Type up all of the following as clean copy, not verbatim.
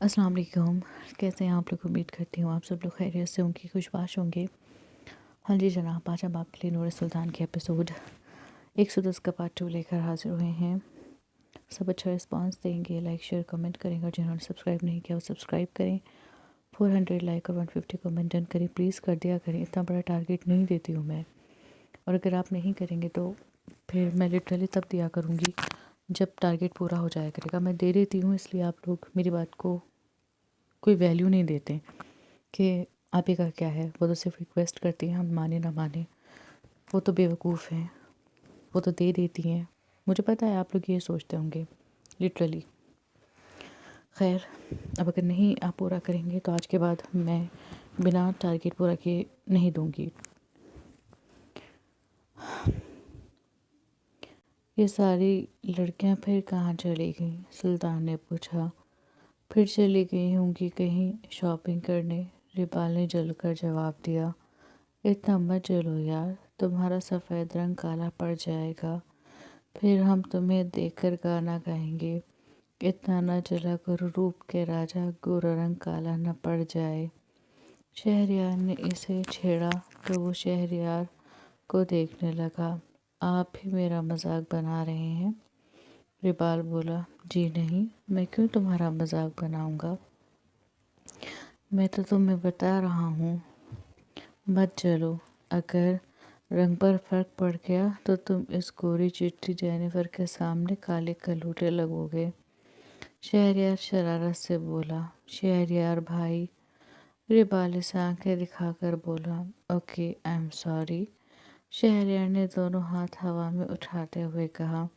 अस्सलाम वालेकुम। कैसे हैं आप लोग? उम्मीद करती हूँ आप सब लोग खैरियत से होंगे, खुशबाश होंगे। हाँ जी जनाब, आज हम आपके लिए नूर सुल्तान के एपिसोड 110 का पार्ट 2 लेकर हाजिर हुए हैं। सब अच्छा रिस्पांस देंगे, लाइक शेयर कमेंट करेंगे और जिन्होंने सब्सक्राइब नहीं किया वो सब्सक्राइब करें। 400 लाइक और 150 कमेंट डन करें, प्लीज़ कर दिया करें। इतना बड़ा टारगेट नहीं देती हूँ मैं, और अगर आप नहीं करेंगे तो फिर मैं लिटरली तब दिया करूँगी जब टारगेट पूरा हो जाया करेगा। मैं दे देती हूँ इसलिए आप लोग मेरी बात को कोई वैल्यू नहीं देते कि आप ही का क्या है। वो तो सिर्फ रिक्वेस्ट करती हैं, हम माने ना माने। वो तो बेवकूफ़ हैं, वो तो दे देती हैं। मुझे पता है आप लोग ये सोचते होंगे लिटरली। खैर, अब अगर नहीं आप पूरा करेंगे तो आज के बाद मैं बिना टारगेट पूरा किए नहीं दूंगी। ये सारी लड़कियां फिर कहाँ चली गईं? सुल्तान ने पूछा। फिर चली गई होंगी कहीं शॉपिंग करने, रिपाल ने जलकर जवाब दिया। इतना मत जलो यार, तुम्हारा सफ़ेद रंग काला पड़ जाएगा, फिर हम तुम्हें देखकर गाना गाएंगे। इतना न जला करो रूप के राजा, गोरा रंग काला न पड़ जाए। शहरयार ने इसे छेड़ा तो वो शहरयार को देखने लगा। आप भी मेरा मजाक बना रहे हैं? रिपाल बोला। जी नहीं, मैं क्यों तुम्हारा मजाक बनाऊंगा, मैं तो तुम्हें बता रहा हूँ मत जलो। अगर रंग पर फर्क पड़ गया तो तुम इस गोरी चिट्ठी जेनिफर के सामने काले कलूटे लगोगे। शहरयार शरारत से बोला। शहरयार भाई, रिबाल से आंखें दिखाकर बोला। Okay, I am sorry. Shahryar ने दोनों हाथ हवा में उठाते हुए कहा।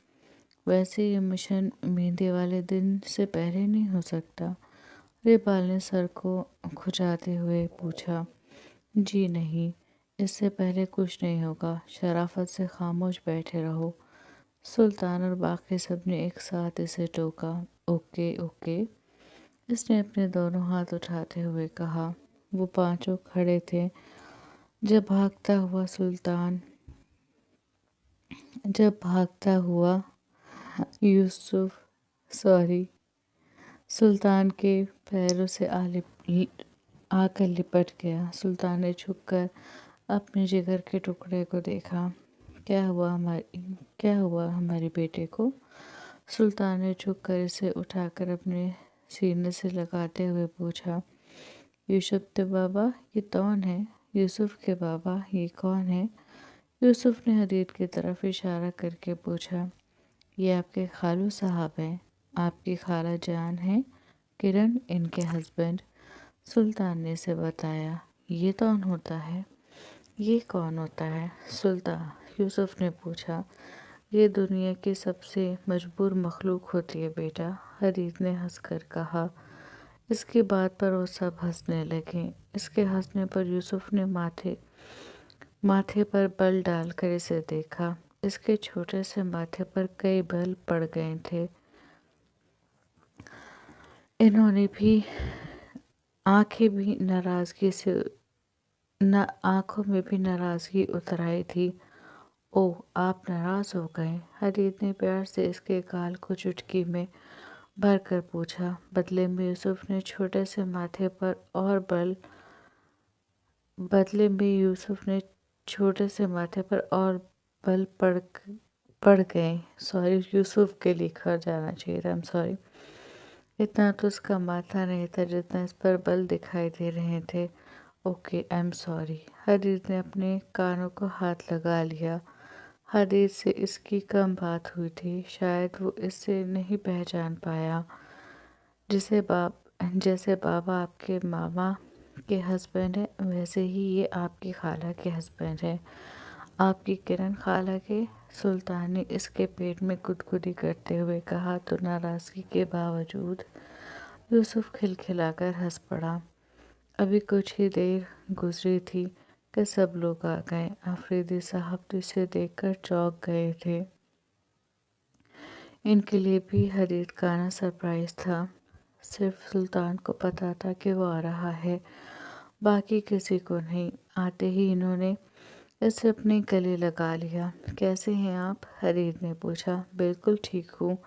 वैसे ये मिशन मेहंदी वाले दिन से पहले नहीं हो सकता? रिबाल ने सर को खुजाते हुए पूछा। जी नहीं, इससे पहले कुछ नहीं होगा। शराफत से खामोश बैठे रहो। सुल्तान और बाकी सब ने एक साथ इसे टोका। ओके ओके, इसने अपने दोनों हाथ उठाते हुए कहा। वो पांचों खड़े थे जब भागता हुआ यूसुफ सॉरी सुल्तान के पैरों से आकर लिपट गया। सुल्तान ने झुककर अपने जिगर के टुकड़े को देखा। क्या हुआ हमारे बेटे को? सुल्तान ने झुककर इसे उठाकर अपने सीने से लगाते हुए पूछा। यूसुफ के बाबा, ये कौन है? यूसुफ के बाबा, ये कौन है? यूसुफ ने हदीद की तरफ इशारा करके पूछा। ये आपके खालू साहब हैं, आपकी खाला जान है, किरण, इनके हस्बैंड। सुल्तान ने इसे बताया। ये कौन होता है? ये कौन होता है? सुल्तान यूसुफ ने पूछा। ये दुनिया की सबसे मजबूर मखलूक होती है बेटा, हदीद ने हंसकर कहा। इसकी बात पर वो सब हंसने लगे। इसके हंसने पर यूसुफ ने माथे पर बल डालकर इसे देखा। इसके छोटे से माथे पर कई बल पड़ गए थे। इन्होंने भी आंखें भी नाराजगी से न आंखों में भी नाराजगी उतर आई थी। ओह, आप नाराज हो गए? हदीद ने प्यार से इसके गाल को चुटकी में भर कर पूछा। बदले में यूसुफ ने छोटे से माथे पर और बल पड़ गए। सॉरी, यूसुफ के लिखा जाना चाहिए था, आई एम सॉरी। इतना तो उसका माथा नहीं था जितना इस पर बल दिखाई दे रहे थे। Okay, I am sorry. Hadeed ने अपने कानों को हाथ लगा लिया। हदीद से इसकी कम बात हुई थी, शायद वो इससे नहीं पहचान पाया। जैसे बाबा आपके मामा के हस्बैंड है, वैसे ही ये आपकी खाला के हस्बैंड है। आपकी किरण खाला के? सुल्तान ने इसके पेट में गुदगुदी करते हुए कहा तो नाराज़गी के बावजूद यूसुफ खिलखिलाकर हंस पड़ा। अभी कुछ ही देर गुजरी थी कि सब लोग आ गए। आफरीदी साहब तो इसे देखकर चौंक गए थे। इनके लिए भी हदीद का आना सरप्राइज था। सिर्फ सुल्तान को पता था कि वो आ रहा है, बाकी किसी को नहीं। आते ही इन्होंने इसे अपने गले लगा लिया। कैसे हैं आप? हदीद ने पूछा। बिल्कुल ठीक हूँ।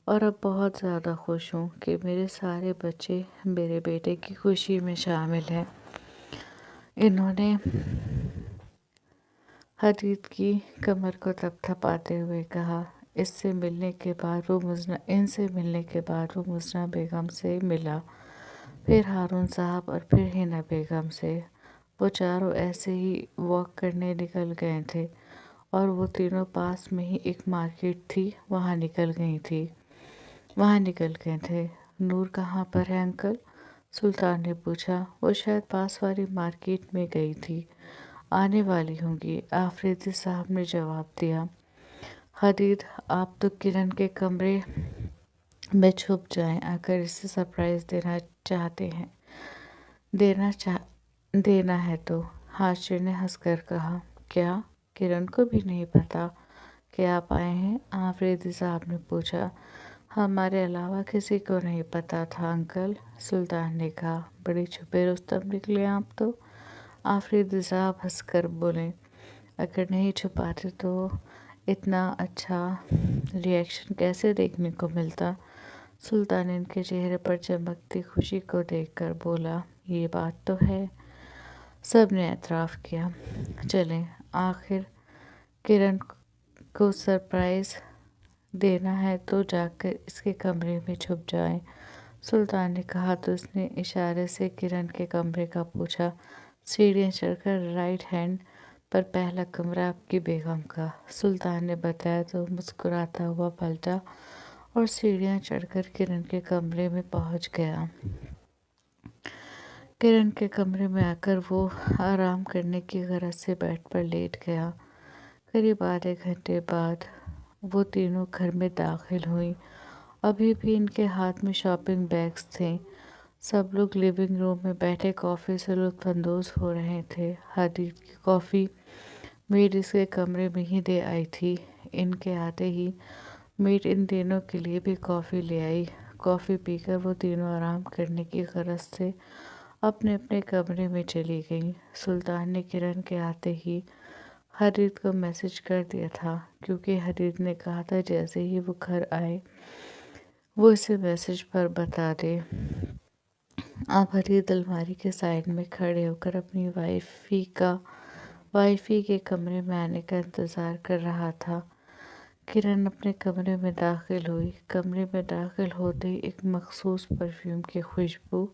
اور اب بہت زیادہ خوش ہوں کہ میرے سارے بچے میرے بیٹے کی خوشی میں شامل ہیں۔ انہوں نے حدید کی کمر کو تھپتھپاتے ہوئے کہا۔ ان سے ملنے کے بعد وہ مزنہ بیگم سے ملا، پھر ہارون صاحب اور پھر حنا بیگم سے۔ وہ چاروں ایسے ہی واک کرنے نکل گئے تھے اور وہ تینوں پاس میں ہی ایک مارکیٹ تھی، وہاں نکل گئے تھے۔ نور کہاں پر ہے انکل؟ سلطان نے پوچھا۔ وہ شاید پاس والی مارکیٹ میں گئی تھی، آنے والی ہوں گی، آفریدی صاحب نے جواب دیا۔ حدید، آپ تو کرن کے کمرے میں چھپ جائیں اگر اسے سرپرائز دینا ہے تو، ہاشر نے ہنس کر کہا۔ کیا کرن کو بھی نہیں پتا کہ آپ آئے ہیں؟ آفریدی صاحب نے پوچھا۔ ہمارے علاوہ کسی کو نہیں پتا تھا انکل، سلطان نے کہا۔ بڑے چھپے رستم نکلے آپ تو، آفریدی صاحب ہنس کر بولے۔ اگر نہیں چھپاتے تو اتنا اچھا ری ایکشن کیسے دیکھنے کو ملتا؟ سلطان ان کے چہرے پر چمکتی خوشی کو دیکھ کر بولا۔ یہ بات تو ہے، سب نے اعتراف کیا۔ چلیں، آخر کرن کو سرپرائز دینا ہے تو جا کر اس کے کمرے میں چھپ جائیں، سلطان نے کہا تو اس نے اشارے سے کرن کے کمرے کا پوچھا۔ سیڑھیاں چڑھ کر رائٹ ہینڈ پر پہلا کمرہ آپ کی بیگم کا، سلطان نے بتایا تو مسکراتا ہوا پلٹا اور سیڑھیاں چڑھ کر کرن کے کمرے میں پہنچ گیا۔ کرن کے کمرے میں آ کر وہ آرام کرنے کی غرض سے بیڈ پر لیٹ گیا۔ قریب آدھے گھنٹے بعد وہ تینوں گھر میں داخل ہوئیں۔ ابھی بھی ان کے ہاتھ میں شاپنگ بیگز تھے۔ سب لوگ لیونگ روم میں بیٹھے کافی سے لطف اندوز ہو رہے تھے۔ حدید کی کافی میڈ اس کے کمرے میں ہی دے آئی تھی۔ ان کے آتے ہی میڈ ان تینوں کے لیے بھی کافی لے آئی۔ کافی پی کر وہ تینوں آرام کرنے کی غرض سے اپنے اپنے کمرے میں چلی گئیں۔ سلطان نے کرن کے آتے ہی حدید کو میسج کر دیا تھا، کیونکہ حدید نے کہا تھا جیسے ہی وہ گھر آئے وہ اسے میسج پر بتا دے۔ اب حدید الماری کے سائڈ میں کھڑے ہو کر اپنی وائفی کے کمرے میں آنے کا انتظار کر رہا تھا۔ کرن اپنے کمرے میں داخل ہوئی۔ کمرے میں داخل ہوتے ہی ایک مخصوص پرفیوم کی خوشبو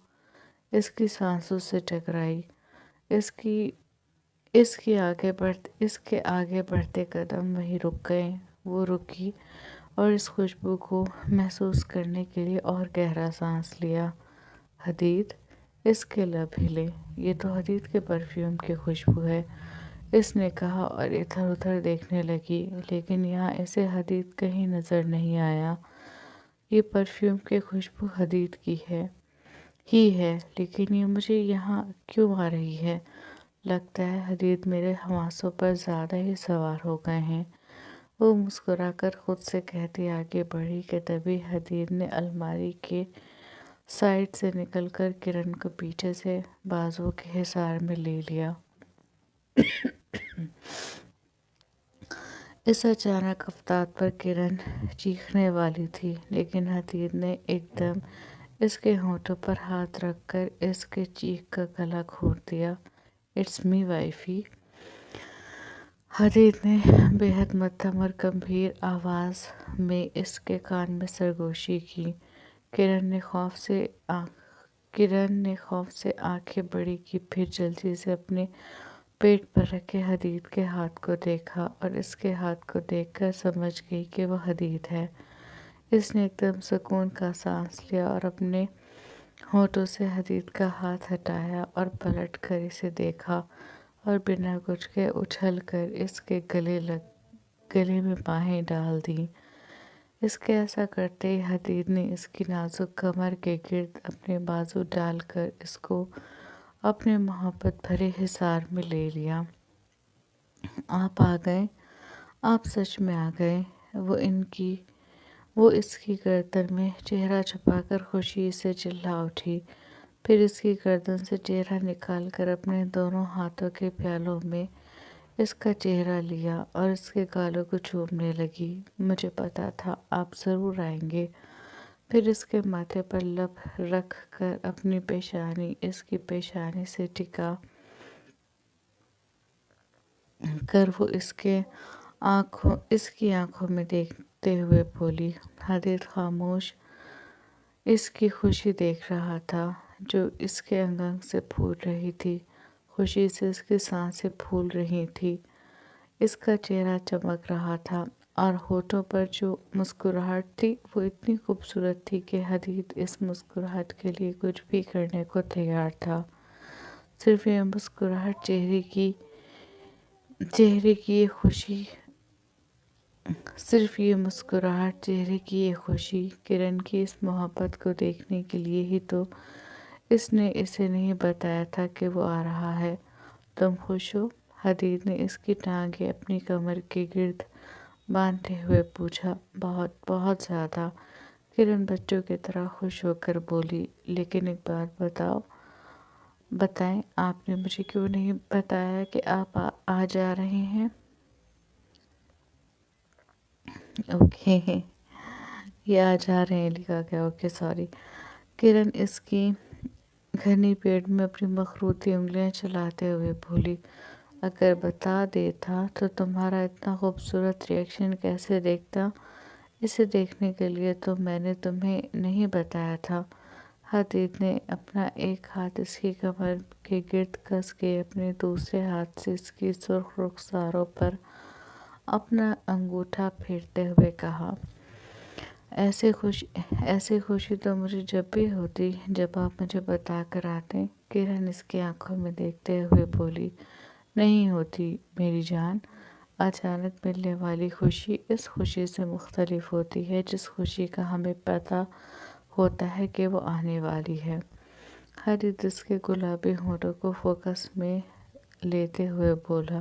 اس کی سانسوں سے ٹکرائی۔ اس کے آگے بڑھتے قدم وہیں رک گئے۔ وہ رکی اور اس خوشبو کو محسوس کرنے کے لیے اور گہرا سانس لیا۔ حدید، اس کے لب ہلے۔ یہ تو حدید کے پرفیوم کی خوشبو ہے، اس نے کہا اور ادھر ادھر دیکھنے لگی، لیکن یہاں اسے حدید کہیں نظر نہیں آیا۔ یہ پرفیوم کی خوشبو حدید کی ہی ہے، لیکن یہ مجھے یہاں کیوں آ رہی ہے؟ لگتا ہے حدید میرے حواسوں پر زیادہ ہی سوار ہو گئے ہیں، وہ مسکرا کر خود سے کہتی آگے بڑھی کہ تبھی حدید نے الماری کے سائڈ سے نکل کر کرن کو پیچھے سے بازو کے حصار میں لے لیا۔ اس اچانک افتاد پر کرن چیخنے والی تھی، لیکن حدید نے ایک دم اس کے ہونٹوں پر ہاتھ رکھ کر اس کے چیخ کا گلا گھونٹ دیا۔ اٹس می وائفی، حدید نے بے حد مدھم اور گمبھیر آواز میں اس کے کان میں سرگوشی کی۔ کرن نے خوف سے آنکھیں بڑی کی، پھر جلدی سے اپنے پیٹ پر رکھے حدید کے ہاتھ کو دیکھا اور اس کے ہاتھ کو دیکھ کر سمجھ گئی کہ وہ حدید ہے۔ اس نے ایک دم سکون کا سانس لیا اور اپنے ہونٹوں سے حدید کا ہاتھ ہٹایا اور پلٹ کر اسے دیکھا اور بنا کچھ کے اچھل کر اس کے گلے میں باہیں ڈال دیں۔ اس کے ایسا کرتے ہی حدید نے اس کی نازک کمر کے گرد اپنے بازو ڈال کر اس کو اپنے محبت بھرے حصار میں لے لیا۔ آپ آ گئے، آپ سچ میں آ گئے، وہ اس کی گردن میں چہرہ چھپا کر خوشی سے چلا اٹھی، پھر اس کی گردن سے چہرہ نکال کر اپنے دونوں ہاتھوں کے پیالوں میں اس کا چہرہ لیا اور اس کے گالوں کو چومنے لگی۔ مجھے پتا تھا آپ ضرور آئیں گے۔ پھر اس کے ماتھے پر لب رکھ کر اپنی پیشانی اس کی پیشانی سے ٹکا کر وہ اس کی آنکھوں میں دیکھتے ہوئے بولی۔ حدید خاموش اس کی خوشی دیکھ رہا تھا جو اس کے انگ انگ سے پھول رہی تھی۔ خوشی سے اس کی سانسیں پھول رہی تھی، اس کا چہرہ چمک رہا تھا اور ہونٹوں پر جو مسکراہٹ تھی وہ اتنی خوبصورت تھی کہ حدید اس مسکراہٹ کے لیے کچھ بھی کرنے کو تیار تھا۔ صرف یہ مسکراہٹ چہرے کی یہ خوشی، کرن کی اس محبت کو دیکھنے کے لیے ہی تو اس نے اسے نہیں بتایا تھا کہ وہ آ رہا ہے۔ تم خوش ہو؟ حدید نے اس کی ٹانگیں اپنی کمر کے گرد باندھتے ہوئے پوچھا۔ بہت بہت زیادہ، کرن بچوں کی طرح خوش ہو کر بولی۔ لیکن ایک بات بتائیں، آپ نے مجھے کیوں نہیں بتایا کہ آپ آ جا رہے ہیں؟ اوکے، یہ آ جا رہے ہیں لکھا گیا، اوکے سوری۔ کرن اس کی گھنی پیٹ میں اپنی مخروطی انگلیاں چلاتے ہوئے بولی۔ اگر بتا دیتا تو تمہارا اتنا خوبصورت ری ایکشن کیسے دیکھتا؟ اسے دیکھنے کے لیے تو میں نے تمہیں نہیں بتایا تھا۔ حدید نے اپنا ایک ہاتھ اس کی کمر کے گرد کس کے اپنے دوسرے ہاتھ سے اس کی سرخ رخساروں پر اپنا انگوٹھا پھیرتے ہوئے کہا۔ ایسی خوشی تو مجھے جب بھی ہوتی جب آپ مجھے بتا کر آتے، کرن اس کی آنکھوں میں دیکھتے ہوئے بولی۔ نہیں ہوتی میری جان، اچانک ملنے والی خوشی اس خوشی سے مختلف ہوتی ہے جس خوشی کا ہمیں پتہ ہوتا ہے کہ وہ آنے والی ہے۔ حدید اس کے گلابی ہونٹوں کو فوکس میں لیتے ہوئے بولا۔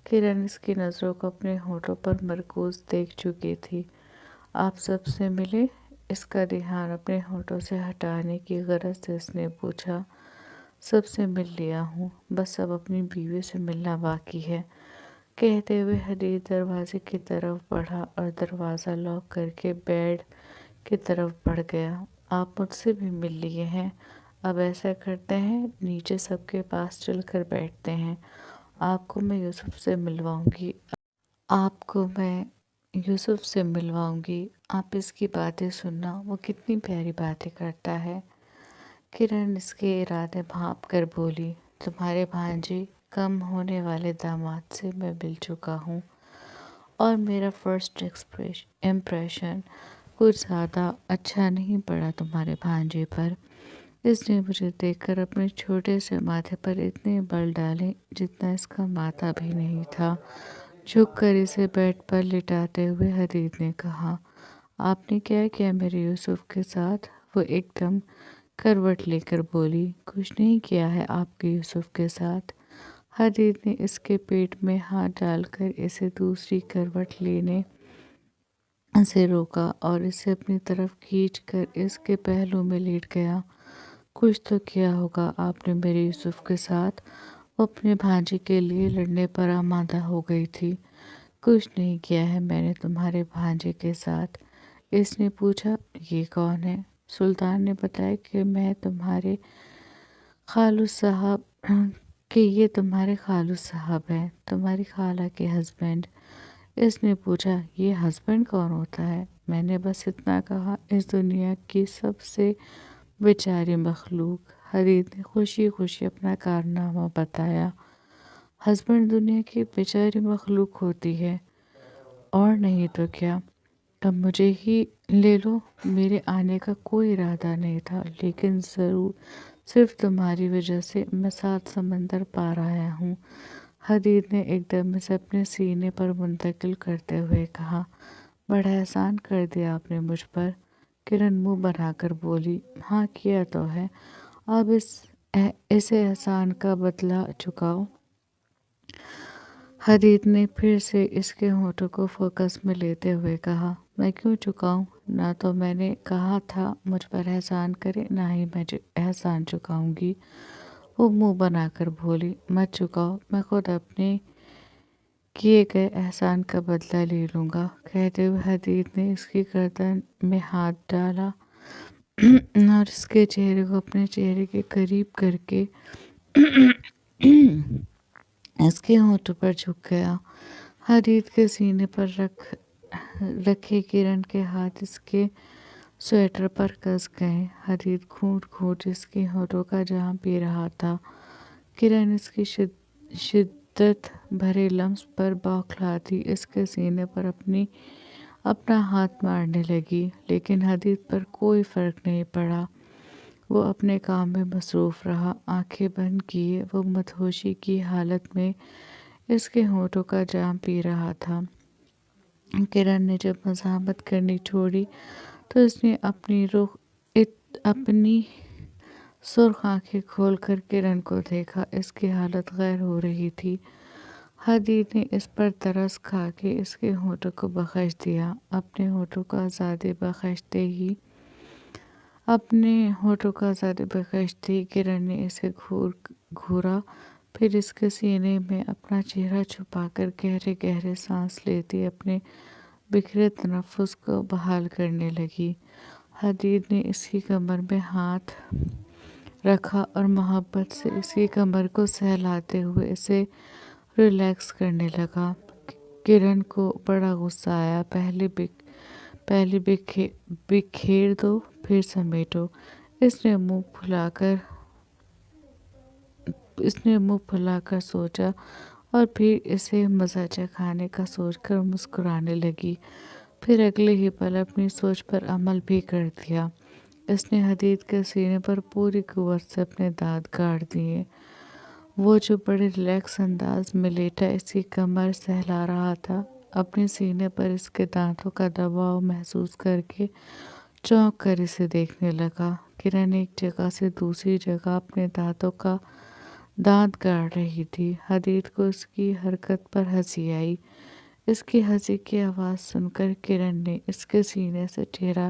کرن اس کی نظروں کو اپنے ہونٹوں پر مرکوز دیکھ چکی تھی۔ آپ سب سے ملے؟ اس کا دھیان اپنے ہونٹوں سے ہٹانے کی غرض سے اس نے پوچھا۔ سب سے مل لیا ہوں، بس اب اپنی بیوی سے ملنا باقی ہے، کہتے ہوئے حدید دروازے کی طرف بڑھا اور دروازہ لاک کر کے بیڈ کی طرف بڑھ گیا۔ آپ مجھ سے بھی مل لیے ہیں، اب ایسا کرتے ہیں نیچے سب کے پاس چل کر بیٹھتے ہیں، آپ کو میں یوسف سے ملواؤں گی، آپ اس کی باتیں سننا، وہ کتنی پیاری باتیں کرتا ہے۔ کرن اس کے ارادے بھانپ کر بولی۔ تمہارے بھانجے کم ہونے والے داماد سے میں مل چکا ہوں اور میرا فرسٹ امپریشن کچھ زیادہ اچھا نہیں پڑا تمہارے بھانجے پر۔ اس نے مجھے دیکھ کر اپنے چھوٹے سے ماتھے پر اتنے بل ڈالے جتنا اس کا ماتھا بھی نہیں تھا۔ جھک کر اسے بیڈ پر لٹاتے ہوئے حدید نے کہا۔ آپ نے کیا کیا میرے یوسف کے ساتھ؟ وہ ایک دم کروٹ لے کر بولی۔ کچھ نہیں کیا ہے آپ کے یوسف کے ساتھ۔ حدید نے اس کے پیٹ میں ہاتھ ڈال کر اسے دوسری کروٹ لینے سے روکا اور اسے اپنی طرف کھینچ کر اس کے پہلو میں لیٹ گیا۔ کچھ تو کیا ہوگا آپ نے میرے یوسف کے ساتھ؟ وہ اپنے بھانجے کے لیے لڑنے پر آمادہ ہو گئی تھی۔ کچھ نہیں کیا ہے میں نے تمہارے بھانجے کے ساتھ، اس نے پوچھا۔ یہ کون ہے؟ سلطان نے بتایا کہ یہ تمہارے خالو صاحب ہیں، تمہاری خالہ کے ہسبینڈ۔ اس نے پوچھا۔ یہ ہسبینڈ کون ہوتا ہے؟ میں نے بس اتنا کہا، اس دنیا کی سب سے بیچاری مخلوق۔ حدید نے خوشی خوشی اپنا کارنامہ بتایا۔ ہسبینڈ دنیا کی بیچاری مخلوق ہوتی ہے، اور نہیں تو کیا۔ اب مجھے ہی لے لو، میرے آنے کا کوئی ارادہ نہیں تھا، لیکن صرف تمہاری وجہ سے میں 7 سمندر پار آیا ہوں۔ حدید نے ایک دم اسے اپنے سینے پر منتقل کرتے ہوئے کہا۔ بڑا احسان کر دیا آپ نے مجھ پر۔ کرن منہ بنا کر بولی۔ ہاں کیا تو ہے، اب اسے احسان کا بدلہ چکاؤ۔ حدید نے پھر سے اس کے ہونٹوں کو فوکس میں لیتے ہوئے کہا۔ میں کیوں چکاؤں؟ نہ تو میں نے کہا تھا مجھ پر احسان کرے، نہ ہی میں احسان چکاؤں گی۔ وہ منہ بنا کر بولی۔ مت چکاؤ، میں خود اپنے کیے گئے احسان کا بدلہ لے لوں گا، کہتے ہوئے حدید نے اس کی گردن میں ہاتھ ڈالا اور اس کے چہرے کو اپنے چہرے کے قریب کر کے اس کے ہونٹوں پر جھک گیا۔ حدید کے سینے پر رکھے کرن کے ہاتھ اس کے سویٹر پر کس گئے۔ حدید گھونٹ گھونٹ اس کے ہونٹوں کا جام پی رہا تھا۔ کرن اس کی شدت بھرے لمس پر بوکھلاتی اس کے سینے پر اپنا ہاتھ مارنے لگی، لیکن حدید پر کوئی فرق نہیں پڑا۔ وہ اپنے کام میں مصروف رہا، آنکھیں بند کیے وہ مدہوشی کی حالت میں اس کے ہونٹوں کا جام پی رہا تھا۔ کرن نے جب مزاحمت کرنی چھوڑی تو اس نے اپنی سرخ آنکھیں کھول کر کرن کو دیکھا۔ اس کی حالت غیر ہو رہی تھی۔ حدید نے اس پر ترس کھا کے اس کے ہونٹوں کو بخش دیا۔ اپنے ہونٹوں کا بخشتے ہی کرن نے اسے گھورا، پھر اس کے سینے میں اپنا چہرہ چھپا کر گہرے گہرے سانس لیتی اپنے بکھرے تنفس کو بحال کرنے لگی۔ حدید نے اس کی کمر میں ہاتھ رکھا اور محبت سے اس کی کمر کو سہلاتے ہوئے اسے ریلیکس کرنے لگا۔ کرن کو بڑا غصہ آیا۔ پہلے بکھیر دو پھر سمیٹو۔ اس نے منہ پھلا کر سوچا اور پھر اسے مزہ چکھانے کا سوچ کر مسکرانے لگی۔ پھر اگلے ہی پل اپنی سوچ پر عمل بھی کر دیا۔ اس نے حدید کے سینے پر پوری قوت سے اپنے دانت گاڑ دیے۔ وہ جو بڑے ریلیکس انداز میں لیٹا اس کی کمر سہلا رہا تھا، اپنے سینے پر اس کے دانتوں کا دباؤ محسوس کر کے چونک کر اسے دیکھنے لگا۔ کرن ایک جگہ سے دوسری جگہ اپنے دانت گاڑ رہی تھی۔ حدید کو اس کی حرکت پر ہنسی آئی۔ اس کی ہنسی کی آواز سن کر کرن نے اس کے سینے سے چہرہ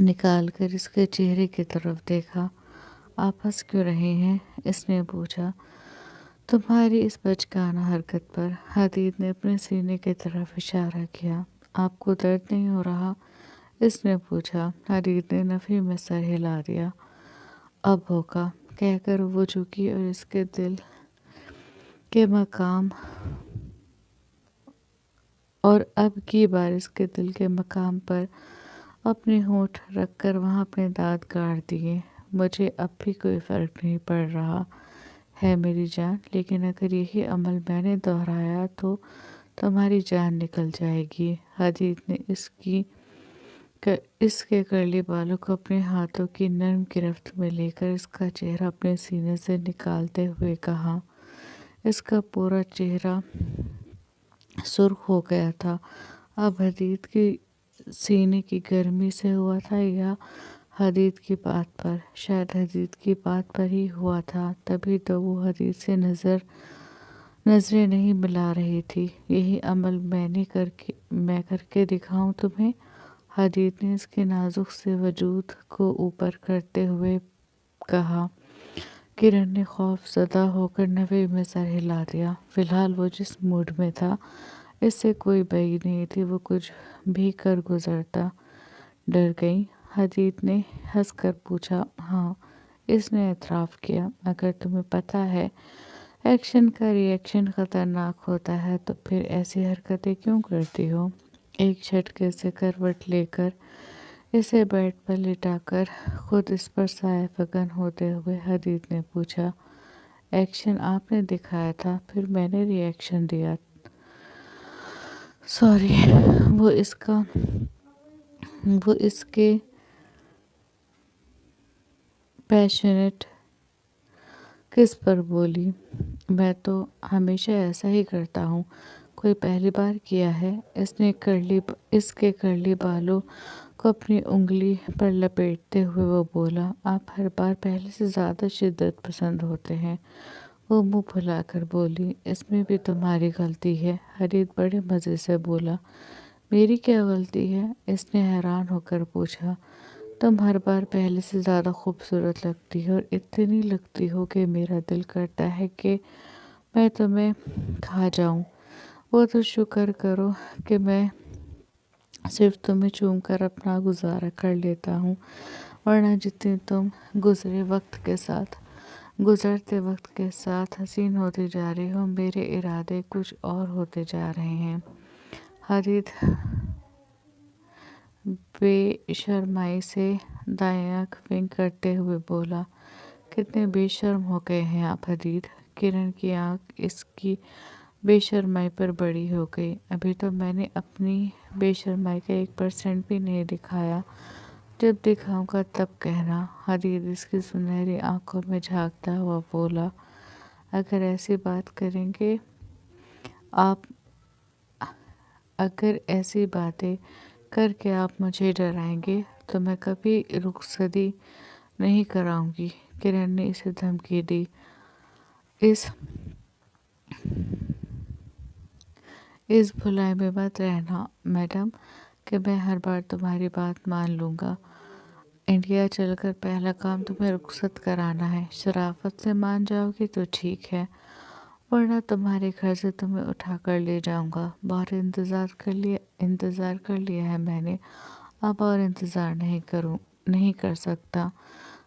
نکال کر اس کے چہرے کی طرف دیکھا۔ آپ ہنس کیوں رہے ہیں؟ اس نے پوچھا۔ تمہاری اس بچگانہ حرکت پر۔ حدید نے اپنے سینے کی طرف اشارہ کیا۔ آپ کو درد نہیں ہو رہا؟ اس نے پوچھا۔ حدید نے نفی میں سر ہلا دیا۔ اب ہوگا، کہہ کر وہ جھکی اور اس کے دل کے مقام اور اب کی بار اس کے دل کے مقام پر اپنے ہونٹ رکھ کر وہاں اپنے دانت گاڑ دیے۔ مجھے اب بھی کوئی فرق نہیں پڑ رہا ہے میری جان، لیکن اگر یہی عمل میں نے دہرایا تو تمہاری جان نکل جائے گی۔ حدید نے اس کے کرلی بالوں کو اپنے ہاتھوں کی نرم گرفت میں لے کر اس کا چہرہ اپنے سینے سے نکالتے ہوئے کہا۔ اس کا پورا چہرہ سرخ ہو گیا تھا۔ اب حدید کی سینے کی گرمی سے ہوا تھا یا حدید کی بات پر؟ شاید حدید کی بات پر ہی ہوا تھا، تبھی تو وہ حدید سے نظریں نہیں ملا رہی تھی۔ یہی عمل میں کر کے دکھاؤں تمہیں؟ حدید نے اس کے نازک سے وجود کو اوپر کرتے ہوئے کہا۔ کرن نے خوف زدہ ہو کر نفی میں سر ہلا دیا۔ فی الحال وہ جس موڈ میں تھا اس سے کوئی بعید نہیں تھی وہ کچھ بھی کر گزرتا۔ ڈر گئی؟ حدید نے ہنس کر پوچھا۔ ہاں، اس نے اعتراف کیا۔ اگر تمہیں پتہ ہے ایکشن کا ری ایکشن خطرناک ہوتا ہے تو پھر ایسی حرکتیں کیوں کرتی ہو؟ ایک جھٹکے سے کروٹ لے کر اسے بیڈ پر لٹا کر خود اس پر سایہ فکن ہوتے ہوئے حدید نے پوچھا۔ ایکشن آپ نے دکھایا تھا، پھر میں نے ری ایکشن دیا۔ سوری۔ وہ اس کے پیشنیٹ کس پر بولی۔ میں تو ہمیشہ ایسا ہی کرتا ہوں، کوئی پہلی بار کیا ہے؟ اس کے کرلی بالوں کو اپنی انگلی پر لپیٹتے ہوئے وہ بولا۔ آپ ہر بار پہلے سے زیادہ شدت پسند ہوتے ہیں۔ وہ منہ پھلا کر بولی۔ اس میں بھی تمہاری غلطی ہے۔ حدید بڑے مزے سے بولا۔ میری کیا غلطی ہے؟ اس نے حیران ہو کر پوچھا۔ تم ہر بار پہلے سے زیادہ خوبصورت لگتی ہو اور اتنی لگتی ہو کہ میرا دل کرتا ہے کہ میں تمہیں کھا جاؤں۔ वो तो शुक्र करो कि मैं सिर्फ तुम्हें चूम कर अपना गुजारा कर लेता हूँ, वरना जितनी तुम गुजरते वक्त के साथ हसीन होती जा रही हो, मेरे इरादे कुछ और होते जा रहे हैं। हरित बेशर्माई से दाएं आंख विंक करते हुए बोला, कितने बेशर्म हो गए हैं आप हदीद। किरण की आंख इसकी बेशर्माई पर बड़ी हो गई। अभी तो मैंने अपनी बेशर्माई का 1% भी नहीं दिखाया, जब दिखाऊंगा तब कहना। हदीद इसकी सुनहरी आंखों में झांकता हुआ बोला, अगर ऐसी बात करेंगे आप अगर ऐसी बातें करके आप मुझे डराएंगे तो मैं कभी रुखसती नहीं कराऊंगी। किरण ने इसे धमकी दी, इस इस भुलाई में मत रहना मैडम कि मैं हर बार तुम्हारी बात मान लूँगा। इंडिया चलकर पहला काम तुम्हें रुखसत कराना है। शराफत से मान जाओगी तो ठीक है, वरना तुम्हारे घर से तुम्हें उठा कर ले जाऊंगा। बहुत इंतज़ार कर लिया है मैंने, अब और इंतज़ार नहीं कर सकता।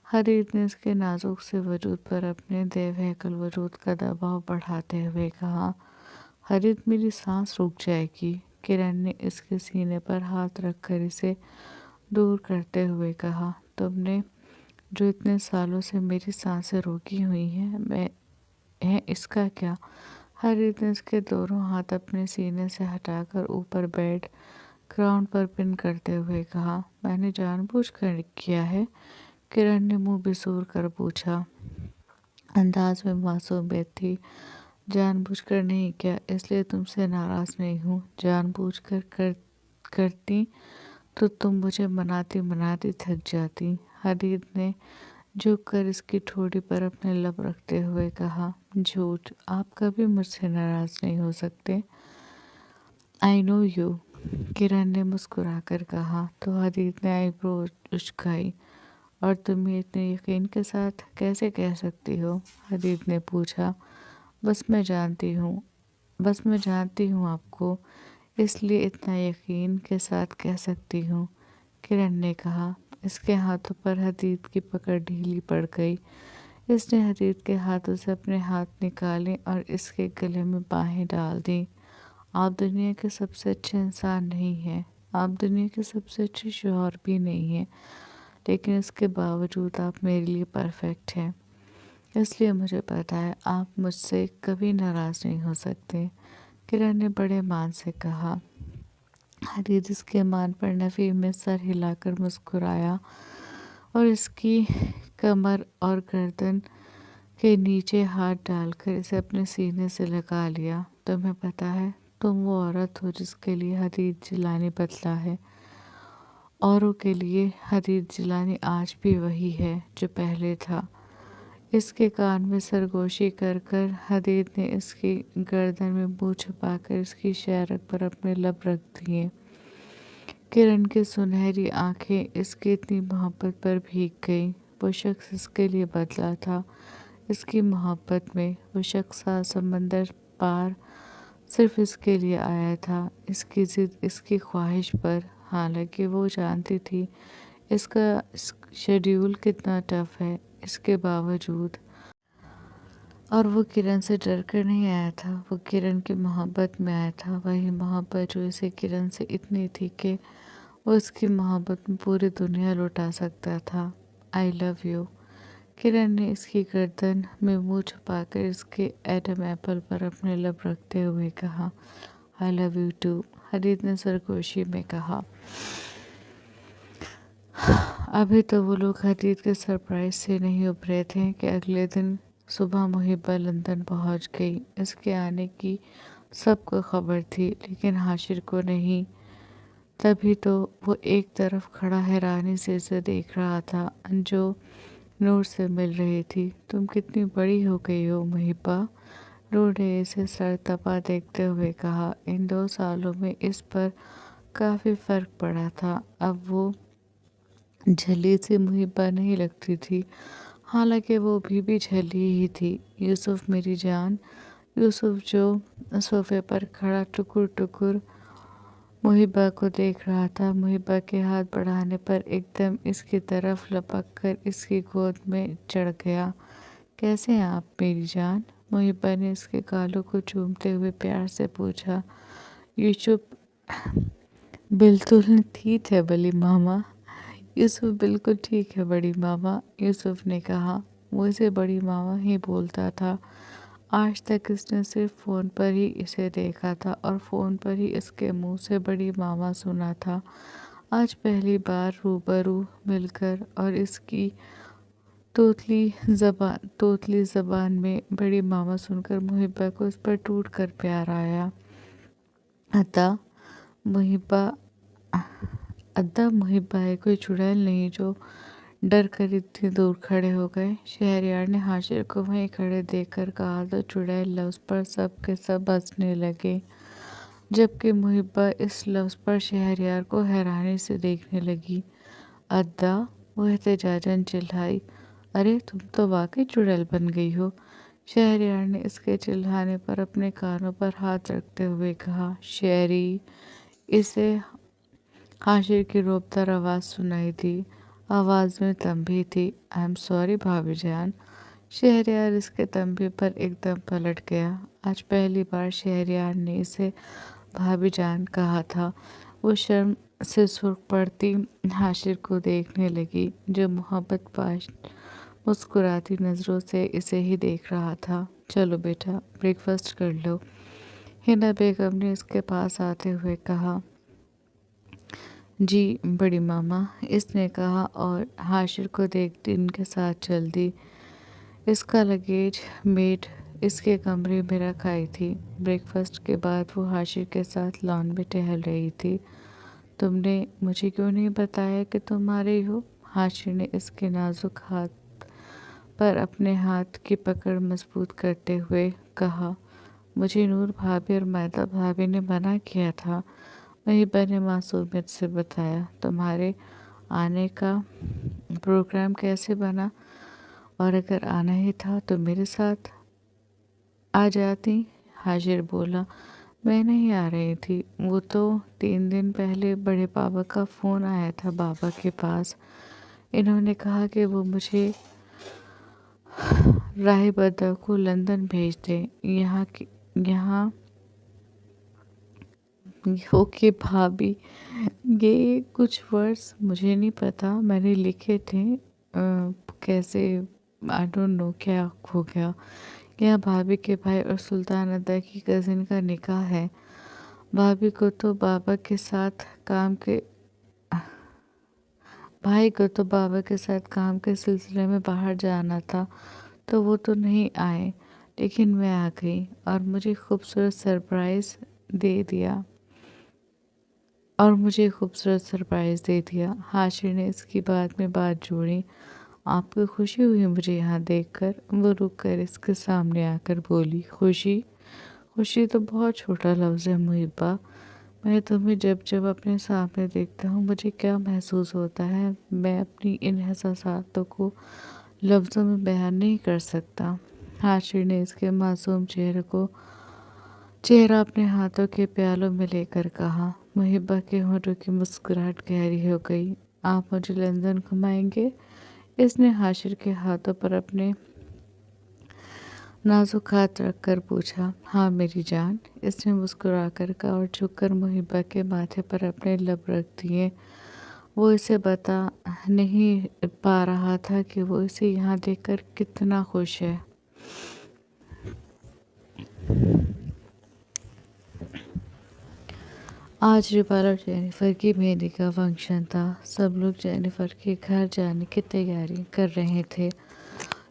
हरीद ने उसके नाजुक से वजूद पर अपने देवहकल वजूद का दबाव बढ़ाते हुए कहा, हरीद मेरी सांस रुक जाएगी। किरण ने इसके सीने पर हाथ रखकर इसे दूर करते हुए कहा, तुमने जो इतने सालों से मेरी सांसें रोकी हुई हैं इसका क्या। हरित ने उसके दोनों हाथ अपने सीने से हटाकर ऊपर बेड ग्राउंड पर पिन करते हुए कहा, मैंने जानबूझकर किया है। किरण ने मुंह बिसूर कर पूछा, अंदाज में मासूमियत थी। जानबूझकर नहीं किया, इसलिए तुमसे नाराज नहीं हूँ। करती तो तुम मुझे मनाती मनाती थक जाती। हदीद ने झुक कर इसकी ठोड़ी पर अपने लब रखते हुए कहा, झूठ, आप कभी मुझसे नाराज नहीं हो सकते। आई नो यू, किरण ने मुस्कुराकर कहा। तो हदीद ने आईब्रो उचकाई, और तुम इतने यकीन के साथ कैसे कह सकती हो। हदीद ने पूछा, बस मैं जानती हूँ आपको, इसलिए इतना यकीन के साथ कह सकती हूँ। किरण ने कहा। इसके हाथों पर हदीद की पकड़ ढीली पड़ गई। इसने हदीद के हाथों से अपने हाथ निकाले और इसके गले में बाहें डाल दी। आप दुनिया के सबसे अच्छे इंसान नहीं हैं, आप दुनिया के सबसे अच्छे शौहर भी नहीं हैं, लेकिन इसके बावजूद आप मेरे लिए परफेक्ट हैं। इसलिए मुझे पता है आप मुझसे कभी नाराज़ नहीं हो सकते। किरण ने बड़े मान से कहा। हदीद इसके मान पर नफ़ी में सर हिलाकर मुस्कुराया और इसकी कमर और गर्दन के नीचे हाथ डालकर इसे अपने सीने से लगा लिया। तुम्हें पता है, तुम वो औरत हो जिसके लिए हदीद जिलानी बदला है। औरों के लिए हदीद जिलानी आज भी वही है जो पहले था। इसके कान में सरगोशी कर कर हदीद ने इसकी गर्दन में मुंह छुपाकर इसकी शायरक पर अपने लब रख दिए। किरण की सुनहरी आंखें इसकी इतनी मोहब्बत पर भीग गईं। वो शख्स इसके लिए बदला था। इसकी मोहब्बत में वो शख्स समंदर पार सिर्फ इसके लिए आया था, इसकी जिद, इसकी ख्वाहिश पर। हालांकि वो जानती थी इसका शेड्यूल कितना टफ है, इसके बावजूद। और वो किरण से डर कर नहीं आया था, वो किरण की मोहब्बत में आया था। वही मोहब्बत जो इसे किरण से इतनी थी कि वो उसकी मोहब्बत में पूरी दुनिया लुटा सकता था। I love you. किरण ने इसकी गर्दन में मुंह छुपाकर इसके एडम एप्पल पर अपने लब रखते हुए कहा, आई लव यू टू। हदीद ने सरगोशी में कहा। अभी तो वो लोग हदीद के सरप्राइज से नहीं उभरे थे कि अगले दिन सुबह मुहिब्बा लंदन पहुंच गई। इसके आने की सबको खबर थी, लेकिन हाशिर को नहीं। तभी तो वो एक तरफ खड़ा हैरानी से इसे देख रहा था, जो नूर से मिल रही थी। तुम कितनी बड़ी हो गई हो मुहिब्बा, नूर ने इसे सर तपा देखते हुए कहा। इन 2 सालों में इस पर काफ़ी फ़र्क पड़ा था। अब वो झल्ली सी मुहिब्बा नहीं लगती थी, हालांकि वो भी झल्ली ही थी। यूसुफ मेरी जान, यूसुफ जो सोफे पर खड़ा टुकुर टुकुर मुहिबा को देख रहा था, मुहिबा के हाथ बढ़ाने पर एकदम इसकी तरफ लपक कर इसकी गोद में चढ़ गया। कैसे हैं आप मेरी जान? मुहिबा ने इसके गालों को चूमते हुए प्यार से पूछा। यूसुफ बिल्कुल ठीक है बड़ी मामा। यूसुफ बिल्कुल ठीक है बड़ी मामा, यूसुफ ने कहा। मुझसे बड़ी मामा ही बोलता था। आज तक इसने सिर्फ फ़ोन पर ही इसे देखा था और फ़ोन पर ही इसके मुंह से बड़ी मामा सुना था। आज पहली बार रूबरू मिलकर और इसकी तोतली ज़बान में बड़ी मामा सुनकर मुहिबा को इस पर टूट कर प्यार आया। अतः मुहिबा अद्दा मुहिबा है, कोई चुड़ैल नहीं जो डर कर इतनी दूर खड़े हो गए। शहरयार ने हाशिर को वहीं खड़े देखकर कहा तो चुड़ैल लफ्ज़ पर सब के सब हंसने लगे, जबकि मुहिबा इस लफ्ज़ पर शहरयार को हैरानी से देखने लगी। अद्दा, वो एहतजाजन चिल्लाई, अरे तुम तो वाकई चुड़ैल बन गई हो। शहरयार ने इसके चिल्लाने पर अपने कानों पर हाथ रखते हुए कहा। शहरी, इसे हाशिर की रोबदार आवाज़ सुनाई दी। आवाज़ में तंबी थी। आई एम सॉरी भाभी जान। शहरयार इसके तंबी पर एकदम पलट गया। आज पहली बार शहरयार ने इसे भाभी जान कहा था। वो शर्म से सुर्ख पड़ती हाशिर को देखने लगी, जो मोहब्बत पाश मुस्कुराती नज़रों से इसे ही देख रहा था। चलो बेटा, ब्रेकफास्ट कर लो, हिना बेगम ने इसके पास आते हुए कहा। जी बड़ी मामा, इसने कहा और हाशिर को देखती उनके साथ चल दी। इसका लगेज मेड इसके कमरे में रखाई थी। ब्रेकफास्ट के बाद वो हाशिर के साथ लॉन में टहल रही थी। तुमने मुझे क्यों नहीं बताया कि तुम आ रही हो? हाशिर ने इसके नाजुक हाथ पर अपने हाथ की पकड़ मजबूत करते हुए कहा। मुझे नूर भाभी और मैदा भाभी ने मना किया था। मुहिबा ने मासूमियत से बताया। तुम्हारे आने का प्रोग्राम कैसे बना? और अगर आना ही था तो मेरे साथ आ जाती। हाजिर बोला। मैं नहीं आ रही थी, वो तो 3 दिन पहले बड़े पापा का फ़ोन आया था बाबा के पास। इन्होंने कहा कि वो मुझे राही बद्दा को लंदन भेज दें। यहाँ ओके भाभी, ये कुछ वर्ड्स मुझे नहीं पता, मैंने लिखे थे। कैसे, आई डोंट नो क्या हो गया। यह भाभी के भाई और सुल्तान अदा की कज़िन का निकाह है। भाभी को तो बाबा के साथ काम के भाई को तो बाबा के साथ काम के सिलसिले में बाहर जाना था, तो वो तो नहीं आए, लेकिन मैं आ गई और मुझे खूबसूरत सरप्राइज़ दे दिया। हाशिर ने इसकी बात में बात जोड़ी। आपको खुशी हुई मुझे यहाँ देखकर? वो रुक कर इसके सामने आकर बोली। खुशी? खुशी तो बहुत छोटा लफ्ज़ है मुहिबा। मैं तुम्हें जब जब अपने सामने देखता हूँ मुझे क्या महसूस होता है, मैं अपनी इन एहसासों को लफ्ज़ों में बयान नहीं कर सकता। हाशिर ने इसके मासूम चेहरा अपने हाथों के प्यालों में लेकर कहा। मुहिबा के होठों की मुस्कुराहट गहरी हो गई। आप मुझे लंदन घुमाएंगे? इसने हाशिर के हाथों पर अपने नाजुक हाथ रखकर पूछा। हाँ मेरी जान, इसने मुस्कुराकर कहा और झुककर मुहिबा के माथे पर अपने लब रख दिए। वो इसे बता नहीं पा रहा था कि वो इसे यहाँ देखकर कितना खुश है। आज रिबाल और जेनिफर की मेहंदी का फंक्शन था। सब लोग जेनिफर के घर जाने की तैयारी कर रहे थे।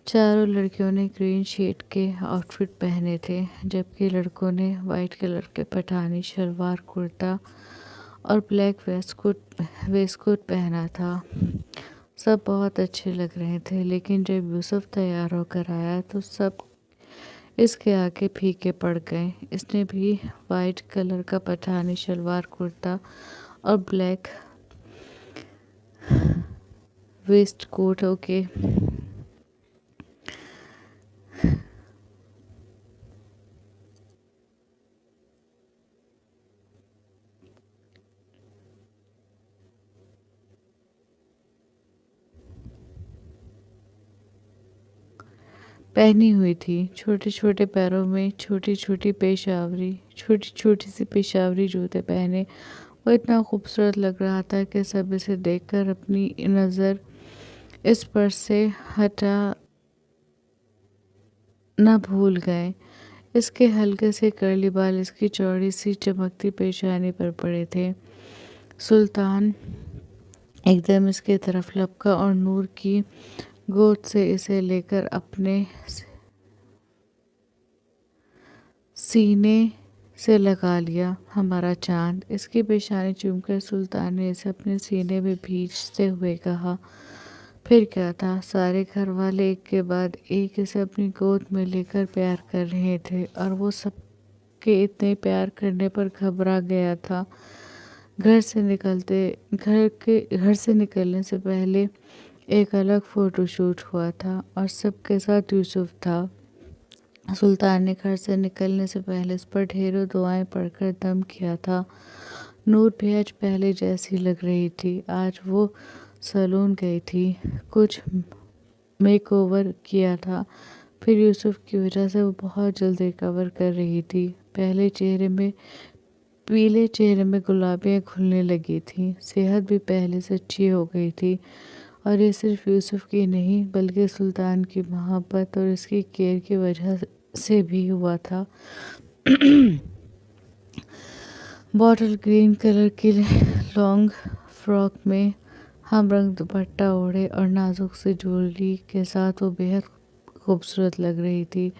चारों लड़कियों ने ग्रीन शेड के आउटफिट पहने थे, जबकि लड़कों ने वाइट कलर के पठानी शलवार कुर्ता और ब्लैक वेस्टकोट पहना था। सब बहुत अच्छे लग रहे थे, लेकिन जब यूसुफ तैयार होकर आया तो सब इसके आगे फीके पड़ गए। इसने भी वाइट कलर का पठानी शलवार कुर्ता और ब्लैक वेस्ट कोट पहनी हुई थी। छोटे छोटे पैरों में छोटी छोटी सी पेशावरी जूते पहने वो इतना खूबसूरत लग रहा था कि सब इसे देखकर अपनी नज़र इस पर से हटा न भूल गए। इसके हल्के से कर्ली बाल इसकी चौड़ी सी चमकती पेशानी पर पड़े थे। सुल्तान एकदम इसके तरफ लपका और नूर की गोद से इसे लेकर अपने सीने से लगा लिया। हमारा चांद, इसकी पेशानी चूमकर सुल्तान ने इसे अपने सीने में भींचते हुए कहा। फिर क्या था, सारे घर वाले एक के बाद एक इसे अपनी गोद में लेकर प्यार कर रहे थे और वो सबके इतने प्यार करने पर घबरा गया था। घर से निकलने से पहले एक अलग फोटोशूट हुआ था और सबके साथ यूसुफ था। सुल्तान ने घर से निकलने से पहले इस पर ढेरों दुआएं पढ़कर दम किया था। नूर भी आज पहले जैसी लग रही थी। आज वो सैलून गई थी, कुछ मेक ओवर किया था। फिर यूसुफ की वजह से वो बहुत जल्द रिकवर कर रही थी। पीले चेहरे में गुलाबियाँ घुलने लगी थी। सेहत भी पहले से अच्छी हो गई थी और ये सिर्फ यूसुफ की नहीं बल्कि सुल्तान की मोहब्बत और इसकी केयर की वजह से भी हुआ था। बॉटल ग्रीन कलर की लॉन्ग फ्रॉक में हम रंग दुपट्टा ओढ़े और नाजुक सी ज्वेलरी के साथ वो बेहद खूबसूरत लग रही थी।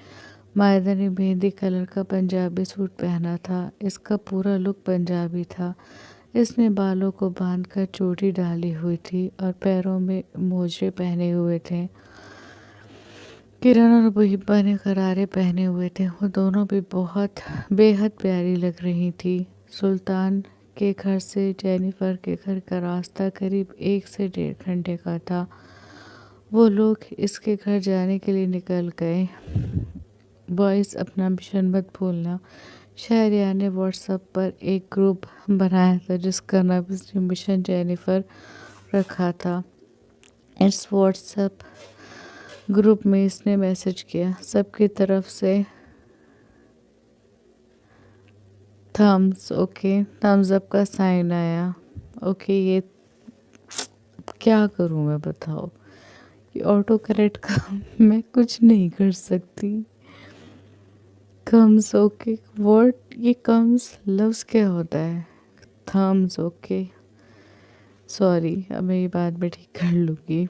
मायदा ने मेहंदी कलर का पंजाबी सूट पहना था। इसका पूरा लुक पंजाबी था। इसने बालों को बांधकर चोटी डाली हुई थी और पैरों में मोजे पहने हुए थे। किरण और मुहिब्बा ने गरारे पहने हुए थे। वो दोनों भी बेहद प्यारी लग रही थी। सुल्तान के घर से जेनिफर के घर का रास्ता करीब 1 से 1.5 घंटे का था। वो लोग इसके घर जाने के लिए निकल गए। बॉयज़, अपना मिशन मत भूलना। शहरियार ने व्हाट्सएप पर एक ग्रुप बनाया था जिसका नाम इसने मिशन जेनिफर रखा था। इस व्हाट्सएप ग्रुप में इसने मैसेज किया। सबकी तरफ से थम्स अप का साइन आया। ओके, ये क्या करूं मैं, बताओ। ये ऑटो करेक्ट का मैं कुछ नहीं कर सकती। कम्स ओके, व्हाट, ये कम्स लव्स क्या होता है? थम्स ओके, सॉरी, अब मैं ये बाद में ठीक कर लूँगी।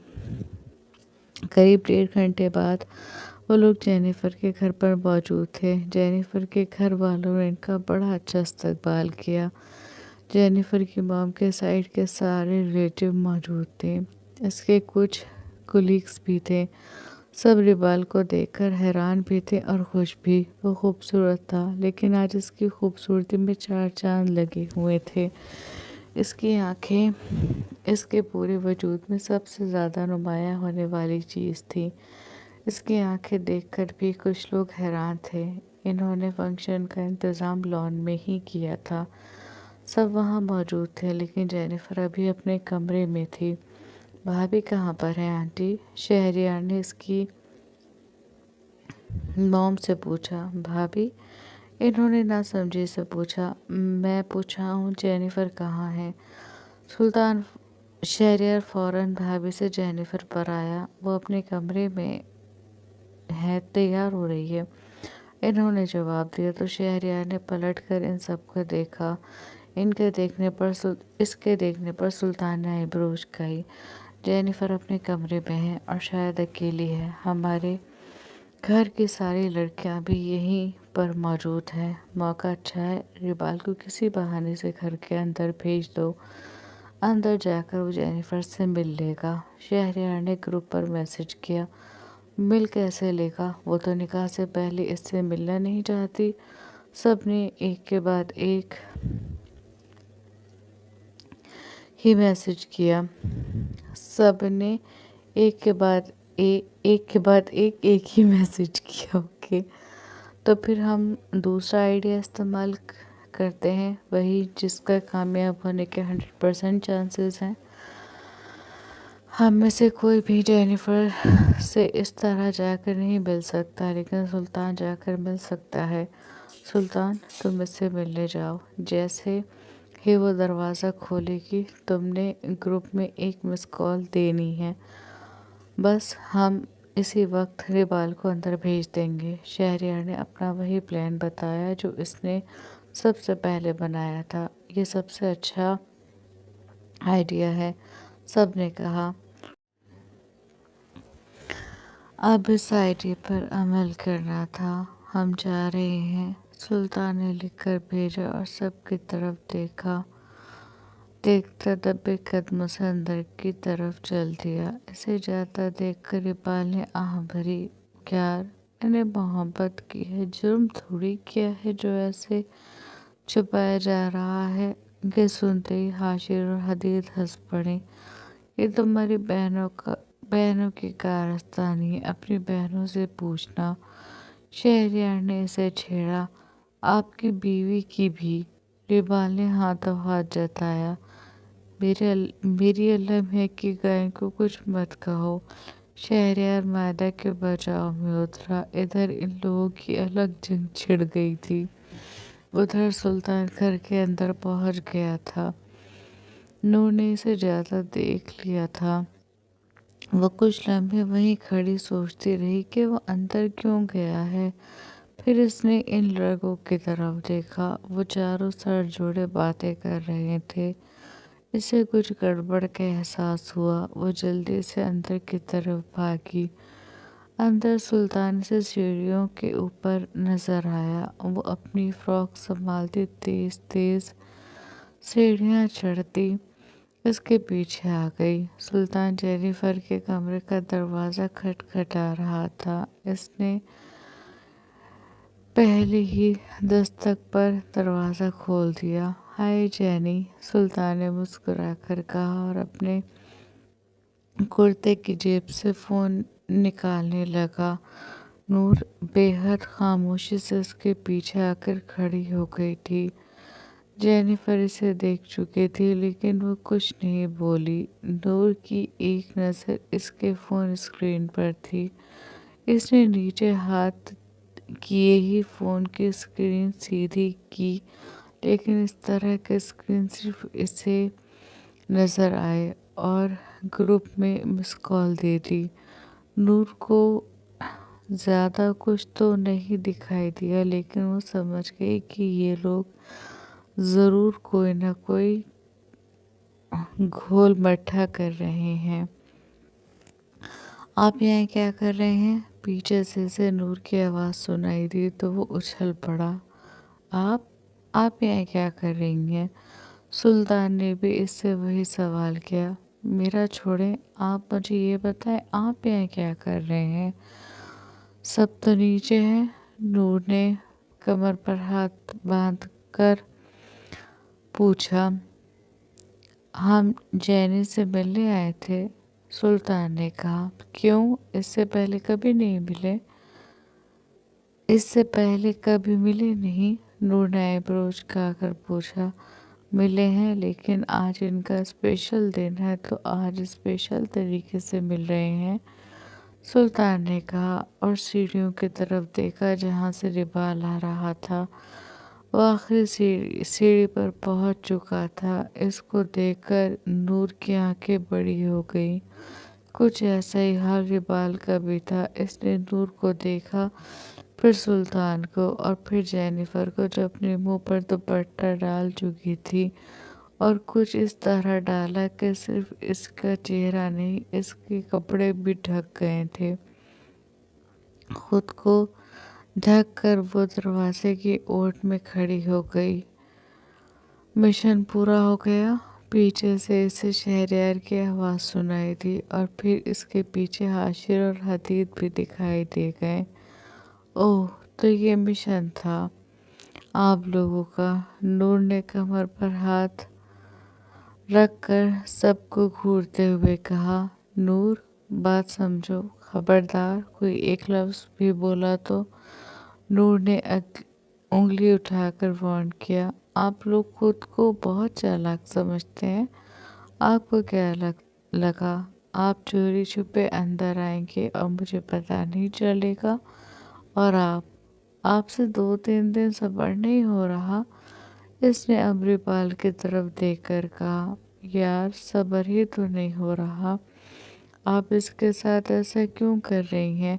करीब 1.5 घंटे बाद वो लोग जेनिफर के घर पर मौजूद थे। जेनिफर के घर वालों ने इनका बड़ा अच्छा इस्तकबाल किया। जेनिफर की मॉम के साइड के सारे रिलेटिव मौजूद थे। इसके कुछ कोलीग्स भी थे। सब रिबाल को देखकर हैरान भी थे और खुश भी। वो खूबसूरत था, लेकिन आज इसकी खूबसूरती में 4 चांद लगे हुए थे। इसकी आंखें इसके पूरे वजूद में सबसे ज़्यादा नुमायाँ होने वाली चीज़ थी। इसकी आंखें देखकर भी कुछ लोग हैरान थे। इन्होंने फंक्शन का इंतज़ाम लॉन में ही किया था। सब वहाँ मौजूद थे, लेकिन जेनिफर अभी अपने कमरे में थी। भाभी कहाँ पर है आंटी? शहरियार ने इसकी मॉम से पूछा। भाभी? इन्होंने ना समझे से पूछा। मैं पूछा हूँ जेनिफर कहाँ है? सुल्तान शहरियार फौरन भाभी से जेनिफर पर आया। वो अपने कमरे में है, तैयार हो रही है, इन्होंने जवाब दिया। तो शहरियार ने पलटकर इन सबको देखा। इसके देखने पर सुल्तान ने आईब्रो उचकाई। जेनिफर अपने कमरे में है और शायद अकेली है। हमारे घर की सारी लड़कियां भी यहीं पर मौजूद हैं। मौका अच्छा है, रिबाल को किसी बहाने से घर के अंदर भेज दो। अंदर जाकर वो जेनिफर से मिल लेगा। शहरियार ने ग्रुप पर मैसेज किया। मिल कैसे लेगा? वो तो निकाह से पहले इससे मिलना नहीं चाहती। सब ने एक के बाद एक ही मैसेज किया। सब ने एक ही मैसेज किया। ओके, तो फिर हम दूसरा आइडिया इस्तेमाल करते हैं, वही जिसका कामयाब होने के 100% चांसेस हैं। हम में से कोई भी जेनिफर से इस तरह जाकर नहीं मिल सकता, लेकिन सुल्तान जाकर मिल सकता है। सुल्तान, तुम इससे मिलने जाओ। जैसे ही वो दरवाज़ा खोलेगी, तुमने ग्रुप में एक मिस कॉल देनी है। बस हम इसी वक्त रिबाल को अंदर भेज देंगे। शहरयार ने अपना वही प्लान बताया जो इसने सबसे पहले बनाया था। ये सबसे अच्छा आइडिया है, सब ने कहा। अब इस आइडिया पर अमल करना था। हम जा रहे हैं, सुल्तान ने लिखकर भेजा और सबकी तरफ देखा। देखता दबे कदमों से अंदर की तरफ चल दिया। इसे जाता देखकर इकबाल ने आह भरी। यार, इन्हें मोहब्बत की है, जुर्म थोड़ी किया है जो ऐसे छुपाया जा रहा है। ये सुनते ही हाशिर और हदीद हंस पड़े। ये तुम्हारी बहनों की कारस्तानी है, अपनी बहनों से पूछना। शहरयार ने इसे छेड़ा। आपकी बीवी की भी। रिबाल ने हाथों हाथ जताया। मेरी अल्लाह है कि गाय को कुछ मत कहो। शहरयार मादा के बचाव में उतरा। इधर इन लोगों की अलग जंग छिड़ गई थी। उधर सुल्तान घर के अंदर पहुंच गया था। नूर ने इसे ज्यादा देख लिया था। वो कुछ लम्हे वहीं खड़ी सोचती रही कि वो अंदर क्यों गया है। फिर इसने इन लड़कों की तरफ देखा। वो चारों सर जोड़े बातें कर रहे थे। इसे कुछ गड़बड़ का एहसास हुआ। वो जल्दी से अंदर की तरफ भागी। अंदर सुल्तान से सीढ़ियों के ऊपर नजर आया। वो अपनी फ्रॉक संभालती तेज तेज सीढ़ियाँ चढ़ती इसके पीछे आ गई। सुल्तान जेनिफर के कमरे का दरवाज़ा खटखटा रहा था। इसने पहले ही दस्तक पर दरवाज़ा खोल दिया। हाय जेनी, सुल्तान ने मुस्कुराकर कहा और अपने कुर्ते की जेब से फ़ोन निकालने लगा। नूर बेहद खामोशी से उसके पीछे आकर खड़ी हो गई थी। जेनिफर इसे देख चुकी थी, लेकिन वो कुछ नहीं बोली। नूर की एक नज़र इसके फ़ोन स्क्रीन पर थी। इसने नीचे हाथ किए ही फ़ोन की स्क्रीन सीधी की, लेकिन इस तरह के स्क्रीन सिर्फ इसे नज़र आए और ग्रुप में मिस कॉल दे दी। नूर को ज़्यादा कुछ तो नहीं दिखाई दिया, लेकिन वो समझ गई कि ये लोग ज़रूर कोई ना कोई घोल मट्ठा कर रहे हैं। आप यहाँ क्या कर रहे हैं? पीछे से नूर की आवाज़ सुनाई दी तो वो उछल पड़ा। आप यहाँ क्या कर रही हैं? सुल्तान ने भी इससे वही सवाल किया। मेरा छोड़ें, आप मुझे ये बताएं, आप यहाँ क्या कर रहे हैं? सब तो नीचे हैं। नूर ने कमर पर हाथ बांध कर पूछा। हम जैनी से मिलने आए थे, सुल्तान ने कहा। क्यों, इससे पहले कभी नहीं मिले? इससे पहले कभी मिले नहीं, नूर ने आईब्रोज खाकर पूछा। मिले हैं, लेकिन आज इनका स्पेशल दिन है तो आज स्पेशल तरीके से मिल रहे हैं, सुल्तान ने कहा और सीढ़ियों की तरफ देखा जहां से रिबाल आ रहा था। वो आखिरी सीढ़ी पर पहुंच चुका था। इसको देखकर नूर की आंखें बड़ी हो गई। कुछ ऐसा ही हाल रिबाल का भी था। इसने नूर को देखा, फिर सुल्तान को और फिर जेनिफर को जो अपने मुंह पर दुपट्टा डाल चुकी थी, और कुछ इस तरह डाला कि सिर्फ इसका चेहरा नहीं, इसके कपड़े भी ढक गए थे। खुद को ढक कर वो दरवाजे की ओट में खड़ी हो गई। मिशन पूरा हो गया। पीछे से इसे शहरयार की आवाज़ सुनाई दी और फिर इसके पीछे हाशिर और हदीद भी दिखाई दे गए। ओह, तो ये मिशन था आप लोगों का, नूर ने कमर पर हाथ रख कर सबको घूरते हुए कहा। नूर, बात समझो, खबरदार कोई एक लफ्ज़ भी बोला तो। नूर ने उंगली उठाकर वार्न किया। आप लोग खुद को बहुत चालाक समझते हैं। आपको क्या लगा आप चोरी छुपे अंदर आएंगे और मुझे पता नहीं चलेगा, और आपसे 2-3 दिन सब्र नहीं हो रहा? इसने अमृपाल की तरफ देखकर कहा, यार सब्र ही तो नहीं हो रहा। आप इसके साथ ऐसा क्यों कर रही हैं?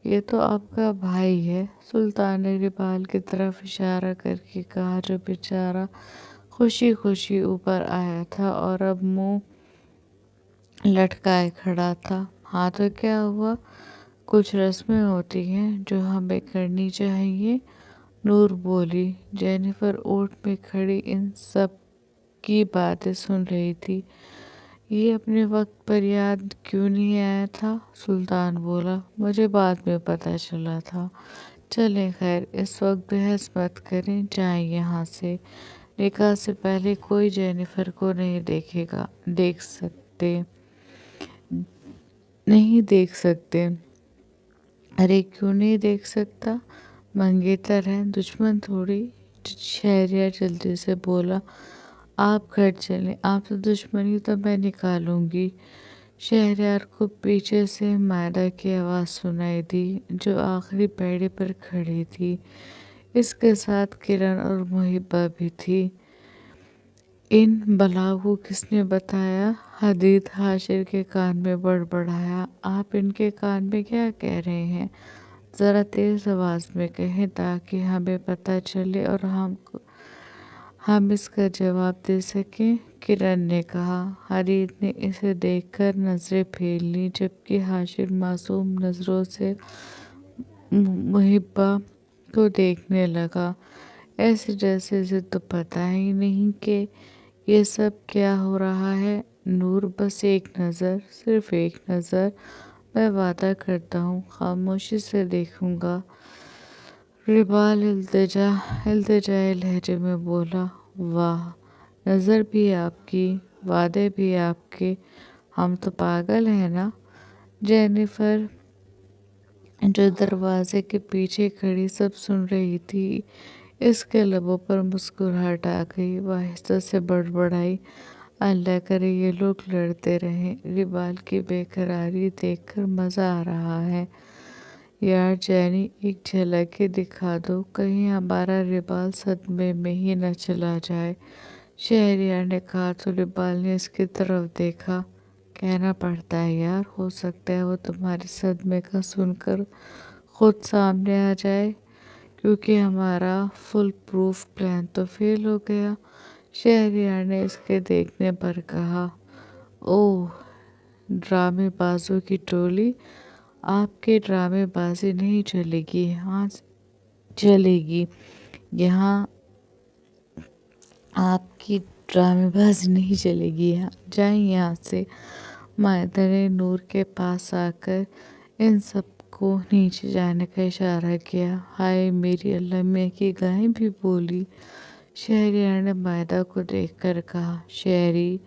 ये तो आपका भाई है। सुल्तान ने रिपाल की तरफ इशारा करके कहा, जो बेचारा खुशी खुशी ऊपर आया था और अब मुंह लटकाए खड़ा था। हाँ तो क्या हुआ? कुछ रस्में होती हैं जो हमें करनी चाहिए, नूर बोली। जेनिफर ओट में खड़ी इन सब की बातें सुन रही थी। ये अपने वक्त पर याद क्यों नहीं आया था? सुल्तान बोला, मुझे बाद में पता चला था। चलें, खैर इस वक्त बहस मत करें, जाएं यहाँ से। निकाह से पहले कोई जेनिफर को नहीं देख सकते। अरे क्यों नहीं देख सकता? मंगेतर है, दुश्मन थोड़ी। शहरियार जल्दी से बोला, आप घर चलें, आपसे दुश्मनी तो मैं निकालूंगी। शहरयार को पीछे से मायरा की आवाज़ सुनाई दी, जो आखिरी पैड़ी पर खड़ी थी। इसके साथ किरण और मुहिब्बा भी थी। इन बलाओं को किसने बताया? हदीद हाशिर के कान में बड़बड़ाया, आप इनके कान में क्या कह रहे हैं? ज़रा तेज़ आवाज़ में कहें ताकि हमें पता चले और हम इसका जवाब दे सकें। किरण ने कहा। हरीत ने इसे देखकर नजरें फेर लीं, जबकि हाशिर मासूम नजरों से मुहिब्बा को देखने लगा, ऐसे जैसे इसे तो पता ही नहीं कि ये सब क्या हो रहा है। नूर, बस एक नज़र, सिर्फ एक नज़र, मैं वादा करता हूँ खामोशी से देखूंगा। रिबाल इल्तिजाई लहजे में बोला, वाह, नज़र भी आपकी, वादे भी आपके, हम तो पागल हैं ना? जेनिफर, जो दरवाजे के पीछे खड़ी सब सुन रही थी, इसके लबों पर मुस्कुराहट आ गई। वह आहिस्ता से बड़बड़ाई, अल्लाह करे ये लोग लड़ते रहें। रिबाल की बेकरारी देखकर मज़ा आ रहा है। यार जैनी, एक झलक ही दिखा दो, कहीं हमारा रिबाल सदमे में ही न चला जाए। शहरियार ने कहा तो रिबाल ने इसकी तरफ देखा। कहना पड़ता है यार, हो सकता है वो तुम्हारे सदमे का सुनकर खुद सामने आ जाए, क्योंकि हमारा फुल प्रूफ प्लान तो फेल हो गया। शहरियार ने इसके देखने पर कहा, ओह, ड्रामेबाजों की टोली, आपके ड्रामेबाजी नहीं चलेगी, हाँ चलेगी। यहाँ आपकी ड्रामेबाजी नहीं चलेगी, यहाँ जाएं यहाँ से। मायदा ने नूर के पास आकर इन सबको नीचे जाने का इशारा किया। हाय मेरी अल्लाह मियाँ की गाय भी बोली। शहरियार ने मायदा को देखकर कहा, शहरी।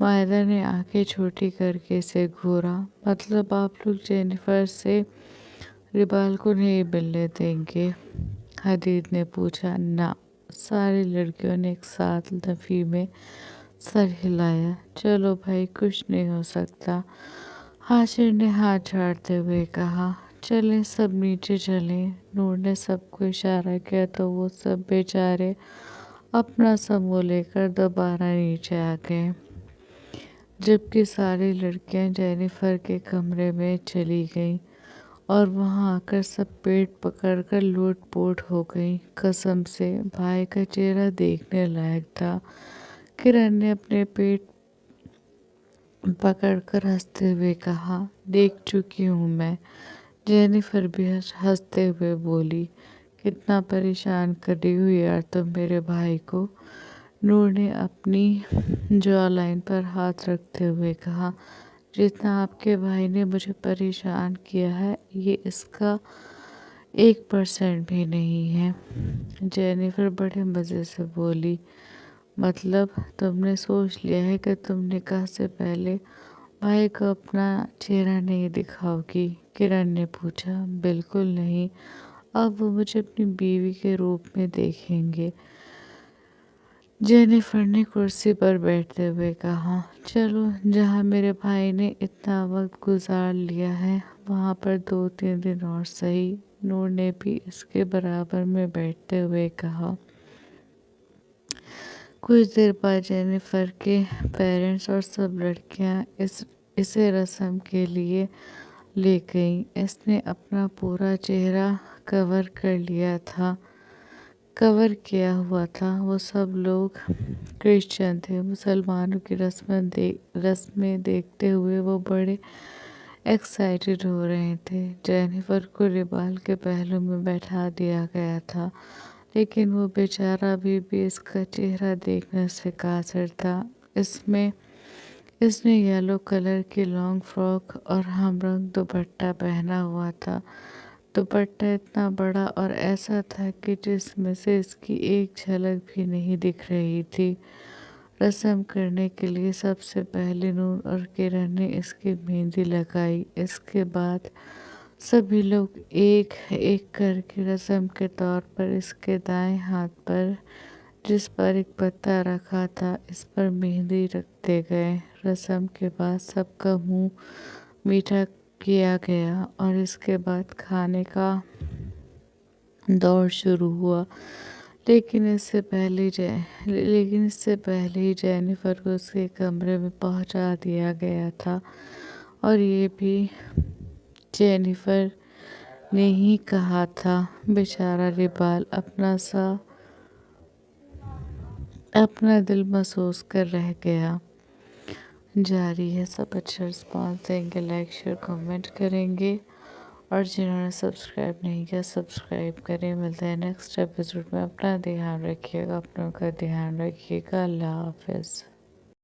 मायदा ने आंखें छोटी करके इसे घूरा। मतलब आप लोग जेनिफर से रिबाल को नहीं मिलने देंगे? हदीद ने पूछा। ना। सारी लड़कियों ने एक साथ नफी में सर हिलाया। चलो भाई, कुछ नहीं हो सकता। हाशिर ने हाथ झाड़ते हुए कहा, चलें, सब नीचे चलें। नूर ने सबको इशारा किया तो वो सब बेचारे अपना समूह लेकर दोबारा नीचे आ गए, जबकि सारी लड़कियां जेनिफर के कमरे में चली गईं और वहां आकर सब पेट पकड़कर लोटपोट हो गईं। कसम से भाई का चेहरा देखने लायक था। किरण ने अपने पेट पकड़कर हंसते हुए कहा, देख चुकी हूँ मैं। जेनिफर भी हंसते हुए बोली, कितना परेशान कर रही हो यार तुम मेरे भाई को। नूर ने अपनी जॉ लाइन पर हाथ रखते हुए कहा, जितना आपके भाई ने मुझे परेशान किया है, ये इसका 1% भी नहीं है। जेनिफर बड़े मज़े से बोली, मतलब तुमने सोच लिया है कि तुम निकाह से पहले भाई को अपना चेहरा नहीं दिखाओगी? किरण ने पूछा। बिल्कुल नहीं, अब वो मुझे अपनी बीवी के रूप में देखेंगे। जेनिफर ने कुर्सी पर बैठते हुए कहा, चलो, जहाँ मेरे भाई ने इतना वक्त गुजार लिया है वहाँ पर 2-3 दिन और सही। नूर ने भी इसके बराबर में बैठते हुए कहा। कुछ देर बाद जेनिफर के पेरेंट्स और सब लड़कियां इसे रस्म के लिए ले गईं। इसने अपना पूरा चेहरा कवर कर लिया था, कवर किया हुआ था। वो सब लोग क्रिश्चियन थे। मुसलमानों की रस्में देखते हुए वो बड़े एक्साइटेड हो रहे थे। जेनिफर को रिबाल के पहलू में बैठा दिया गया था, लेकिन वो बेचारा भी इसका चेहरा देखने से कासिर था। इसने येलो कलर की लॉन्ग फ्रॉक और हमरंग दुपट्टा पहना हुआ था। दुपट्टा इतना बड़ा और ऐसा था कि जिसमें से इसकी एक झलक भी नहीं दिख रही थी। रस्म करने के लिए सबसे पहले नूर और किरण ने इसकी मेहंदी लगाई। इसके बाद सभी लोग एक एक करके रस्म के तौर पर इसके दाएं हाथ पर, जिस पर एक पत्ता रखा था, इस पर मेहंदी रखते गए। रस्म के बाद सबका मुंह मीठा किया गया और इसके बाद खाने का दौर शुरू हुआ। लेकिन इससे पहले ही जेनिफर को उसके कमरे में पहुंचा दिया गया था, और ये भी जेनिफर ने ही कहा था। बेचारा रिबाल अपना दिल महसूस कर रह गया। जारी है। सब अच्छा रिस्पॉन्स देंगे, लाइक शेयर कमेंट करेंगे, और जिन्होंने सब्सक्राइब नहीं किया सब्सक्राइब करें। मिलते हैं नेक्स्ट एपिसोड में। अपना ध्यान रखिएगा, अपनों का ध्यान रखिएगा। अल्लाह हाफिज़।